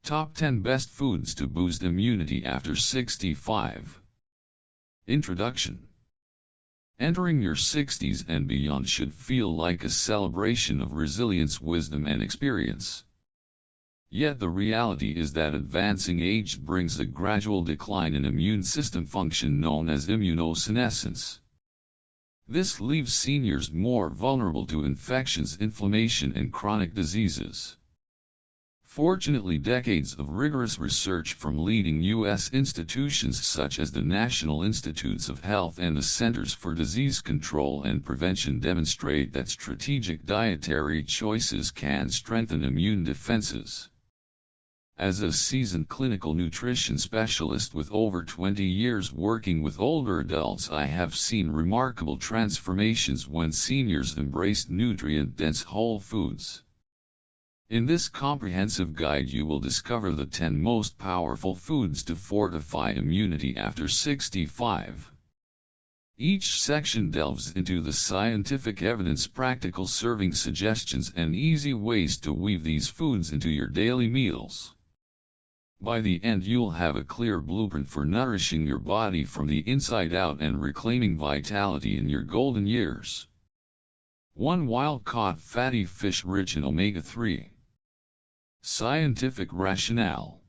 Top 10 Best Foods to Boost Immunity After 65. Introduction. Entering your 60s and beyond should feel like a celebration of resilience, wisdom, and experience. Yet the reality is that advancing age brings a gradual decline in immune system function known as immunosenescence. This leaves seniors more vulnerable to infections, inflammation, and chronic diseases. Fortunately, decades of rigorous research from leading U.S. institutions such as the National Institutes of Health and the Centers for Disease Control and Prevention demonstrate that strategic dietary choices can strengthen immune defenses. As a seasoned clinical nutrition specialist with over 20 years working with older adults, I have seen remarkable transformations when seniors embraced nutrient-dense whole foods. In this comprehensive guide you will discover the 10 most powerful foods to fortify immunity after 65. Each section delves into the scientific evidence, practical serving suggestions, and easy ways to weave these foods into your daily meals. By the end you'll have a clear blueprint for nourishing your body from the inside out and reclaiming vitality in your golden years. 1. Wild-caught fatty fish rich in omega-3. Scientific rationale.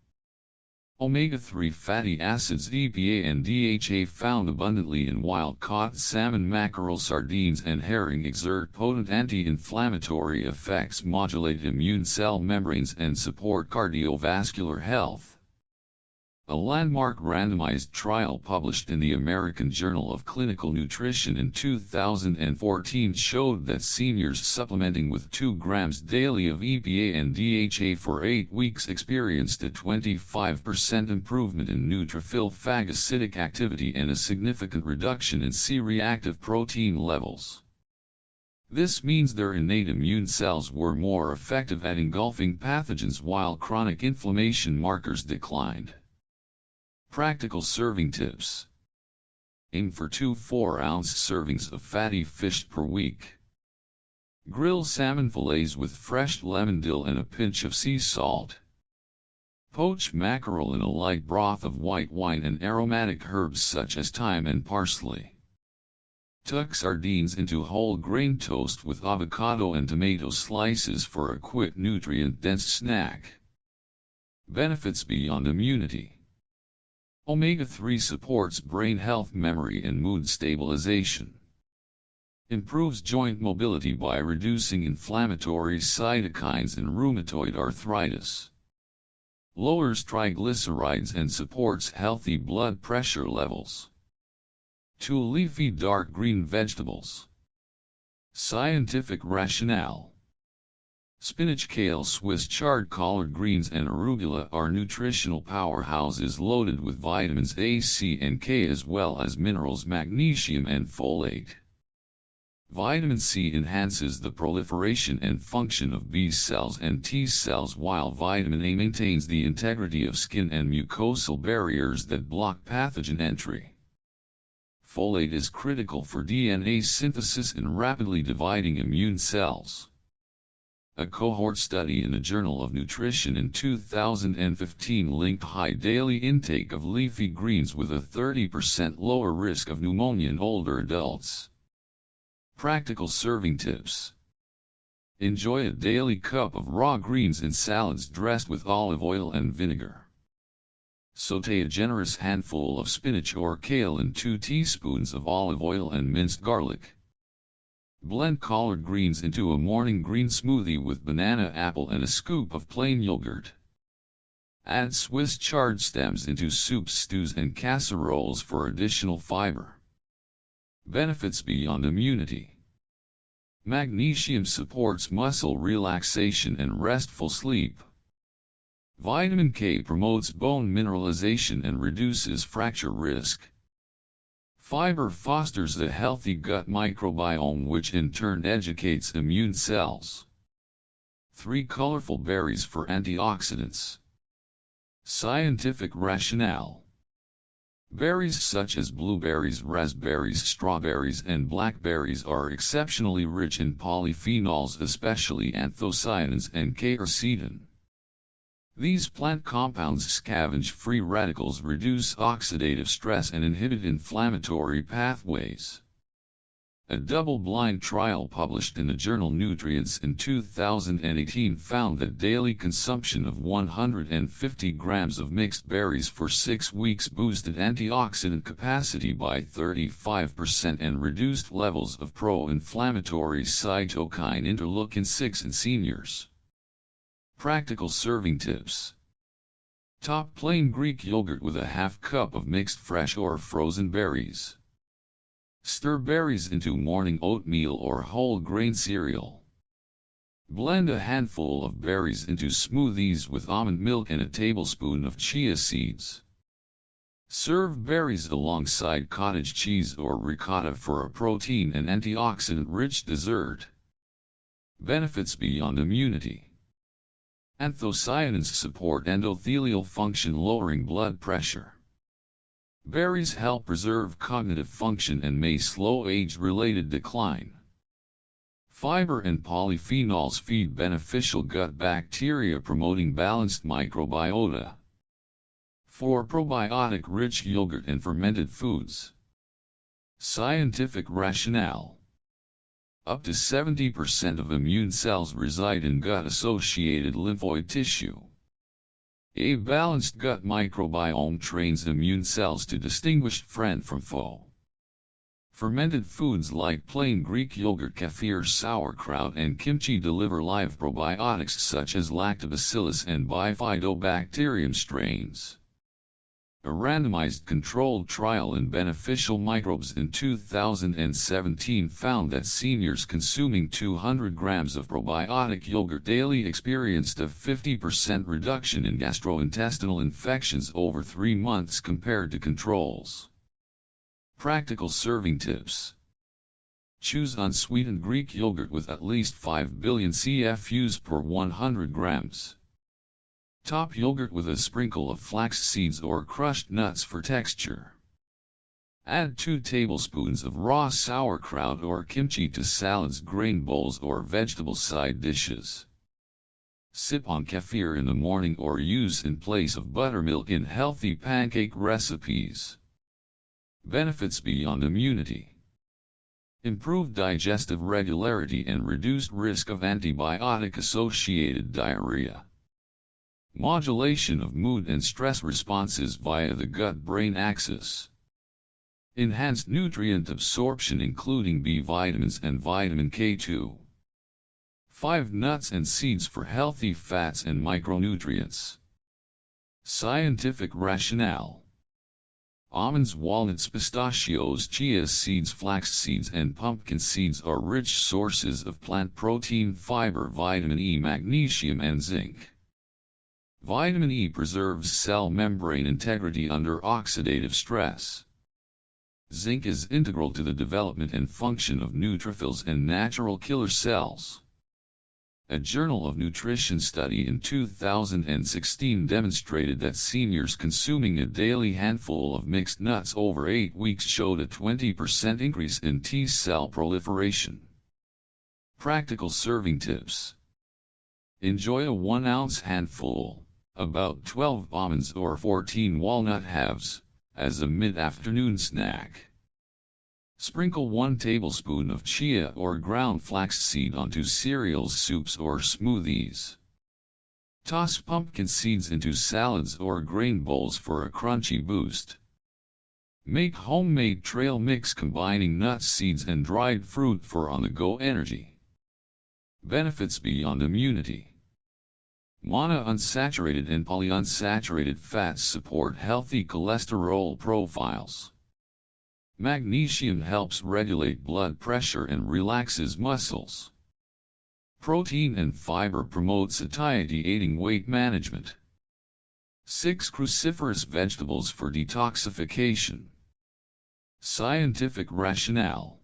Omega-3 fatty acids EPA and DHA found abundantly in wild-caught salmon, mackerel, sardines, and herring exert potent anti-inflammatory effects, modulate immune cell membranes, and support cardiovascular health. A landmark randomized trial published in the American Journal of Clinical Nutrition in 2014 showed that seniors supplementing with 2 grams daily of EPA and DHA for 8 weeks experienced a 25% improvement in neutrophil phagocytic activity and a significant reduction in C-reactive protein levels. This means their innate immune cells were more effective at engulfing pathogens while chronic inflammation markers declined. Practical serving tips. Aim for 2 4-ounce servings of fatty fish per week. Grill salmon fillets with fresh lemon dill and a pinch of sea salt. Poach mackerel in a light broth of white wine and aromatic herbs such as thyme and parsley. Tuck sardines into whole grain toast with avocado and tomato slices for a quick nutrient-dense snack. Benefits beyond immunity. Omega-3 supports brain health, memory, and mood stabilization. Improves joint mobility by reducing inflammatory cytokines in rheumatoid arthritis. Lowers triglycerides and supports healthy blood pressure levels. 2 leafy dark green vegetables. Scientific rationale. Spinach, kale, Swiss chard, collard greens, and arugula are nutritional powerhouses loaded with vitamins A, C, and K as well as minerals magnesium and folate. Vitamin C enhances the proliferation and function of B cells and T cells, while vitamin A maintains the integrity of skin and mucosal barriers that block pathogen entry. Folate is critical for DNA synthesis in rapidly dividing immune cells. A cohort study in the Journal of Nutrition in 2015 linked high daily intake of leafy greens with a 30% lower risk of pneumonia in older adults. Practical serving tips. Enjoy a daily cup of raw greens in salads dressed with olive oil and vinegar. Sauté a generous handful of spinach or kale in 2 teaspoons of olive oil and minced garlic. Blend collard greens into a morning green smoothie with banana, apple, and a scoop of plain yogurt. Add Swiss chard stems into soups, stews, and casseroles for additional fiber. Benefits beyond immunity. Magnesium supports muscle relaxation and restful sleep. Vitamin K promotes bone mineralization and reduces fracture risk. Fiber fosters a healthy gut microbiome, which in turn educates immune cells. 3 colorful berries for antioxidants. Scientific rationale. Berries such as blueberries, raspberries, strawberries, and blackberries are exceptionally rich in polyphenols, especially anthocyanins and quercetin. These plant compounds scavenge free radicals, reduce oxidative stress, and inhibit inflammatory pathways. A double-blind trial published in the journal Nutrients in 2018 found that daily consumption of 150 grams of mixed berries for 6 weeks boosted antioxidant capacity by 35% and reduced levels of pro-inflammatory cytokine interleukin-6 in seniors. Practical serving tips. Top plain Greek yogurt with a half cup of mixed fresh or frozen berries. Stir berries into morning oatmeal or whole grain cereal. Blend a handful of berries into smoothies with almond milk and a tablespoon of chia seeds. Serve berries alongside cottage cheese or ricotta for a protein and antioxidant-rich dessert. Benefits beyond immunity. Anthocyanins support endothelial function, lowering blood pressure. Berries help preserve cognitive function and may slow age-related decline. Fiber and polyphenols feed beneficial gut bacteria, promoting balanced microbiota. For probiotic-rich yogurt and fermented foods. Scientific rationale. Up to 70% of immune cells reside in gut-associated lymphoid tissue. A balanced gut microbiome trains immune cells to distinguish friend from foe. Fermented foods like plain Greek yogurt, kefir, sauerkraut, and kimchi deliver live probiotics such as lactobacillus and bifidobacterium strains. A randomized controlled trial in beneficial microbes in 2017 found that seniors consuming 200 grams of probiotic yogurt daily experienced a 50% reduction in gastrointestinal infections over 3 months compared to controls. Practical serving tips. Choose unsweetened Greek yogurt with at least 5 billion CFUs per 100 grams. Top yogurt with a sprinkle of flax seeds or crushed nuts for texture. Add 2 tablespoons of raw sauerkraut or kimchi to salads, grain bowls, or vegetable side dishes. Sip on kefir in the morning or use in place of buttermilk in healthy pancake recipes. Benefits beyond immunity. Improved digestive regularity and reduced risk of antibiotic-associated diarrhea. Modulation of mood and stress responses via the gut-brain axis. Enhanced nutrient absorption including B vitamins and vitamin K2. 5 nuts and seeds for healthy fats and micronutrients. Scientific rationale. Almonds, walnuts, pistachios, chia seeds, flax seeds, and pumpkin seeds are rich sources of plant protein, fiber, vitamin E, magnesium, and zinc. Vitamin E preserves cell membrane integrity under oxidative stress. Zinc is integral to the development and function of neutrophils and natural killer cells. A Journal of Nutrition study in 2016 demonstrated that seniors consuming a daily handful of mixed nuts over 8 weeks showed a 20% increase in T-cell proliferation. Practical serving tips. Enjoy a 1-ounce handful, about 12 almonds or 14 walnut halves, as a mid-afternoon snack. Sprinkle 1 tablespoon of chia or ground flaxseed onto cereals, soups, or smoothies. Toss pumpkin seeds into salads or grain bowls for a crunchy boost. Make homemade trail mix combining nuts, seeds, and dried fruit for on-the-go energy. Benefits beyond immunity. Monounsaturated and polyunsaturated fats support healthy cholesterol profiles. Magnesium helps regulate blood pressure and relaxes muscles. Protein and fiber promote satiety, aiding weight management. 6 cruciferous vegetables for detoxification. Scientific rationale.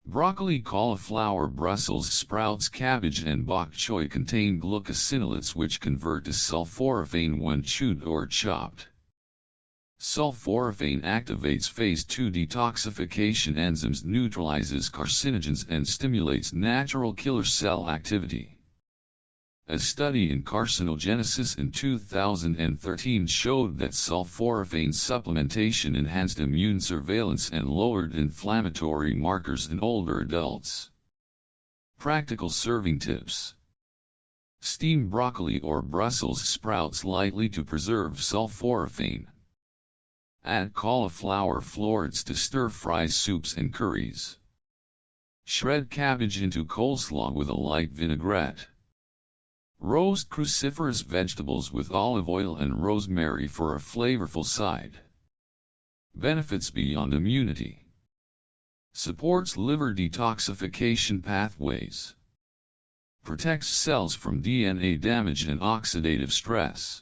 Broccoli, cauliflower, Brussels sprouts, cabbage, and bok choy contain glucosinolates which convert to sulforaphane when chewed or chopped. Sulforaphane activates phase 2 detoxification enzymes, neutralizes carcinogens, and stimulates natural killer cell activity. A study in carcinogenesis in 2013 showed that sulforaphane supplementation enhanced immune surveillance and lowered inflammatory markers in older adults. Practical serving tips. Steam broccoli or Brussels sprouts lightly to preserve sulforaphane. Add cauliflower florets to stir-fry soups and curries. Shred cabbage into coleslaw with a light vinaigrette. Roast cruciferous vegetables with olive oil and rosemary for a flavorful side. Benefits beyond immunity. Supports liver detoxification pathways. Protects cells from DNA damage and oxidative stress.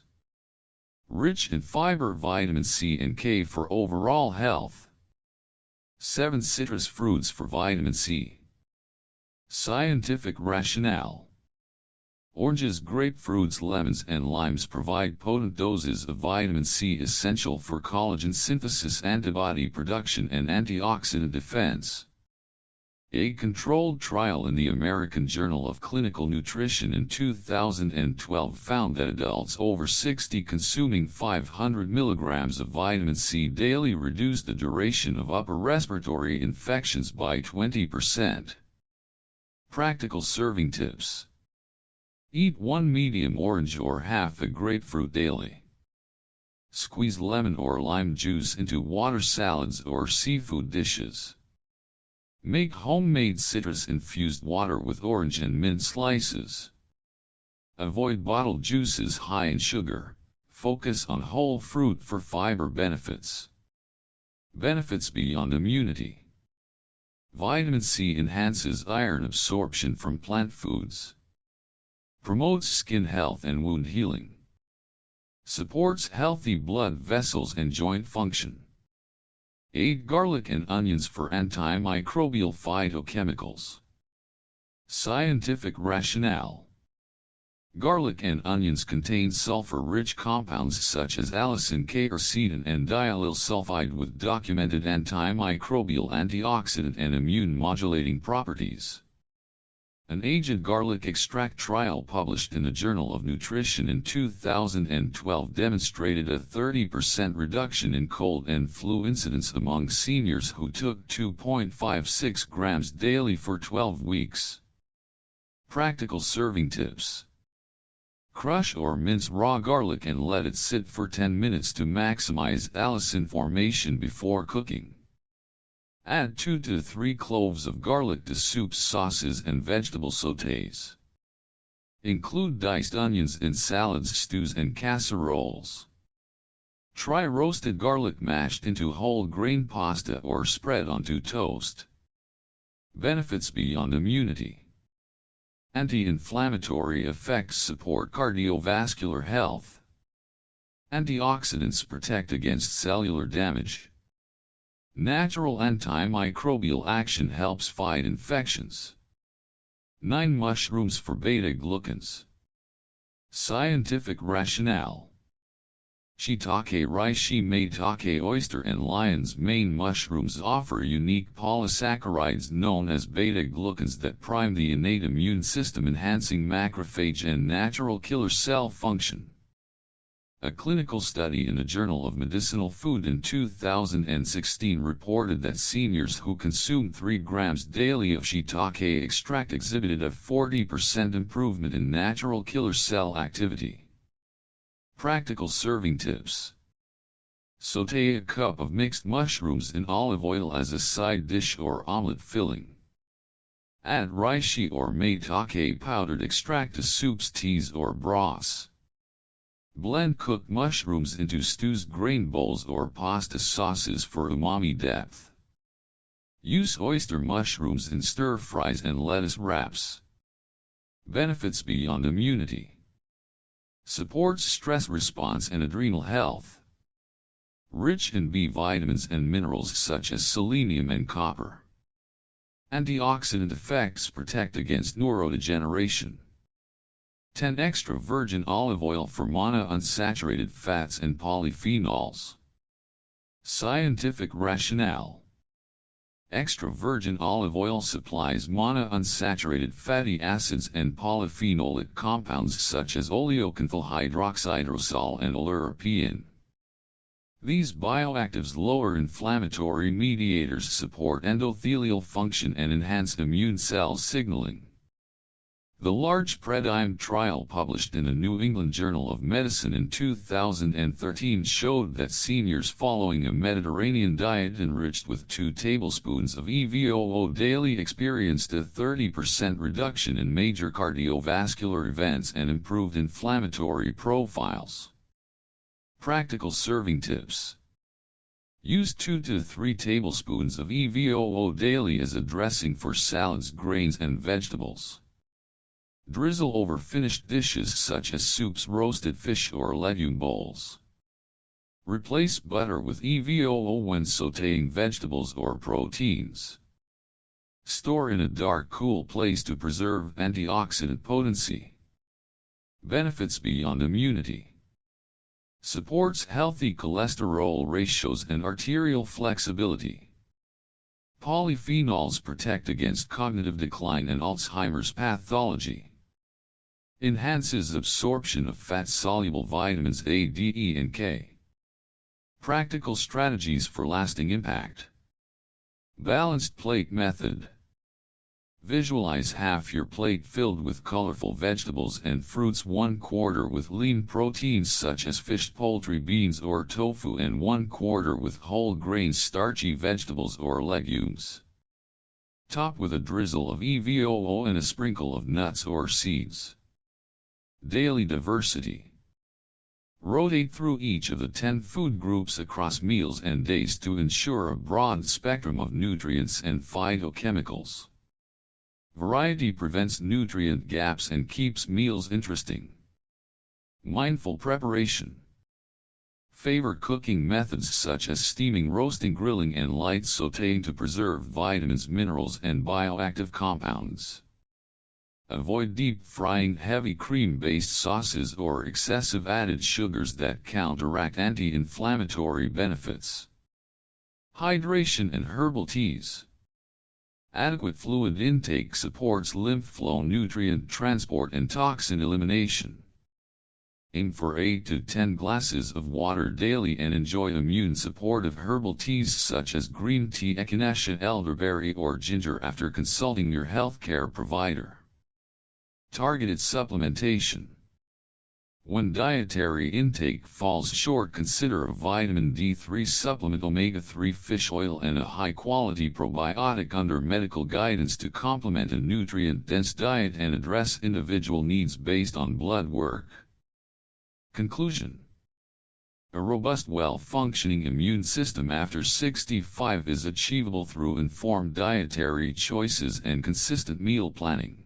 Rich in fiber, vitamin C and K for overall health. 7 citrus fruits for vitamin C. Scientific rationale. Oranges, grapefruits, lemons and limes provide potent doses of vitamin C essential for collagen synthesis, antibody production and antioxidant defense. A controlled trial in the American Journal of Clinical Nutrition in 2012 found that adults over 60 consuming 500 milligrams of vitamin C daily reduced the duration of upper respiratory infections by 20%. Practical serving tips. Eat 1 medium orange or half a grapefruit daily. Squeeze lemon or lime juice into water salads or seafood dishes. Make homemade citrus-infused water with orange and mint slices. Avoid bottled juices high in sugar. Focus on whole fruit for fiber benefits. Benefits beyond immunity. Vitamin C enhances iron absorption from plant foods. Promotes skin health and wound healing. Supports healthy blood vessels and joint function. Aid garlic and onions for antimicrobial phytochemicals. Scientific rationale. Garlic and onions contain sulfur-rich compounds such as allicin, quercetin and diallyl sulfide with documented antimicrobial, antioxidant and immune-modulating properties. An aged garlic extract trial published in the Journal of Nutrition in 2012 demonstrated a 30% reduction in cold and flu incidence among seniors who took 2.56 grams daily for 12 weeks. Practical serving tips. Crush or mince raw garlic and let it sit for 10 minutes to maximize allicin formation before cooking. Add 2 to 3 cloves of garlic to soups, sauces and vegetable sautés. Include diced onions in salads, stews and casseroles. Try roasted garlic mashed into whole grain pasta or spread onto toast. Benefits beyond immunity. Anti-inflammatory effects support cardiovascular health. Antioxidants protect against cellular damage. Natural antimicrobial action helps fight infections. 9 mushrooms for beta-glucans. Scientific rationale. Shiitake, reishi, maitake, oyster and lion's mane mushrooms offer unique polysaccharides known as beta-glucans that prime the innate immune system, enhancing macrophage and natural killer cell function. A clinical study in the Journal of Medicinal Food in 2016 reported that seniors who consumed 3 grams daily of shiitake extract exhibited a 40% improvement in natural killer cell activity. Practical serving tips. Sauté a cup of mixed mushrooms in olive oil as a side dish or omelette filling. Add reishi or maitake powdered extract to soups, teas or broths. Blend cooked mushrooms into stews, grain bowls or pasta sauces for umami depth. Use oyster mushrooms in stir-fries and lettuce wraps. Benefits beyond immunity. Supports stress response and adrenal health. Rich in B vitamins and minerals such as selenium and copper. Antioxidant effects protect against neurodegeneration. 10 extra virgin olive oil for monounsaturated fats and polyphenols. Scientific rationale. Extra virgin olive oil supplies monounsaturated fatty acids and polyphenolic compounds such as oleocanthal hydroxydrosol and oleuropein. These bioactives lower inflammatory mediators, support endothelial function, and enhance immune cell signaling. The large PREDIME trial published in the New England Journal of Medicine in 2013 showed that seniors following a Mediterranean diet enriched with 2 tablespoons of EVOO daily experienced a 30% reduction in major cardiovascular events and improved inflammatory profiles. Practical serving tips. Use 2 to 3 tablespoons of EVOO daily as a dressing for salads, grains, and vegetables. Drizzle over finished dishes such as soups, roasted fish, or legume bowls. Replace butter with EVOO when sautéing vegetables or proteins. Store in a dark, cool place to preserve antioxidant potency. Benefits beyond immunity. Supports healthy cholesterol ratios and arterial flexibility. Polyphenols protect against cognitive decline and Alzheimer's pathology. Enhances absorption of fat-soluble vitamins A, D, E, and K. Practical strategies for lasting impact. Balanced plate method. Visualize half your plate filled with colorful vegetables and fruits, 1/4 with lean proteins such as fish, poultry, beans, or tofu, and 1/4 with whole grain starchy vegetables or legumes. Top with a drizzle of EVOO and a sprinkle of nuts or seeds. Daily diversity. Rotate through each of the 10 food groups across meals and days to ensure a broad spectrum of nutrients and phytochemicals. Variety prevents nutrient gaps and keeps meals interesting. Mindful preparation. Favor cooking methods such as steaming, roasting, grilling, and light sautéing to preserve vitamins, minerals, and bioactive compounds. Avoid deep frying, heavy cream-based sauces, or excessive added sugars that counteract anti-inflammatory benefits. Hydration and herbal teas. Adequate fluid intake supports lymph flow, nutrient transport, and toxin elimination. Aim for 8 to 10 glasses of water daily and enjoy immune-supportive herbal teas such as green tea, echinacea, elderberry, or ginger after consulting your healthcare provider. Targeted supplementation. When dietary intake falls short, consider a vitamin D3 supplement, omega-3 fish oil, and a high-quality probiotic under medical guidance to complement a nutrient-dense diet and address individual needs based on blood work. Conclusion. A robust, well-functioning immune system after 65 is achievable through informed dietary choices and consistent meal planning.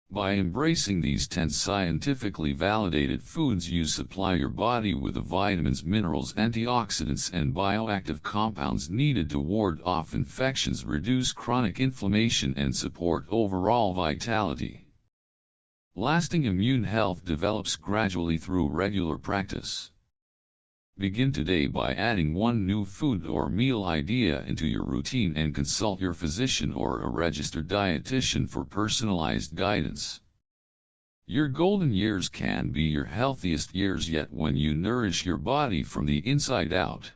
By embracing these 10 scientifically validated foods, you supply your body with the vitamins, minerals, antioxidants, and bioactive compounds needed to ward off infections, reduce chronic inflammation, and support overall vitality. Lasting immune health develops gradually through regular practice. Begin today by adding one new food or meal idea into your routine and consult your physician or a registered dietitian for personalized guidance. Your golden years can be your healthiest years yet when you nourish your body from the inside out.